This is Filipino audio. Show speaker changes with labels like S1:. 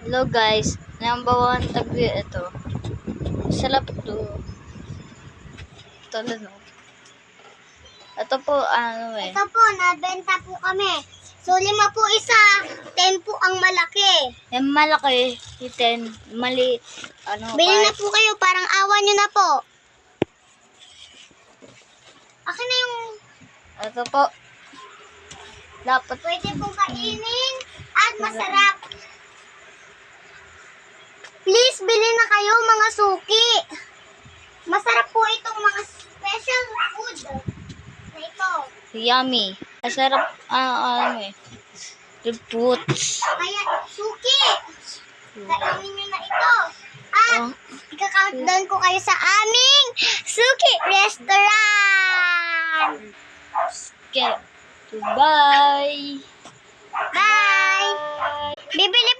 S1: Hello guys, number one tagbi ito. Sarap to. Ito lang. Ito po
S2: Ito po, nabenta po kami. So, 5 po isa, 10 po ang malaki.
S1: Yung malaki, itin, mali,
S2: Bili na po kayo, parang awa nyo na po. Akin na yung...
S1: Ito po. Dapat
S2: Pwede pong kainin at masarap. Please, bili na kayo mga suki. Masarap po itong mga special food na ito.
S1: yummy. Masarap, the fruits.
S2: Kaya, suki, kainin nyo na ito. At, ika-countdown ko kayo sa aming Suki Restaurant.
S1: Okay. Bye.
S2: Bye! Bibili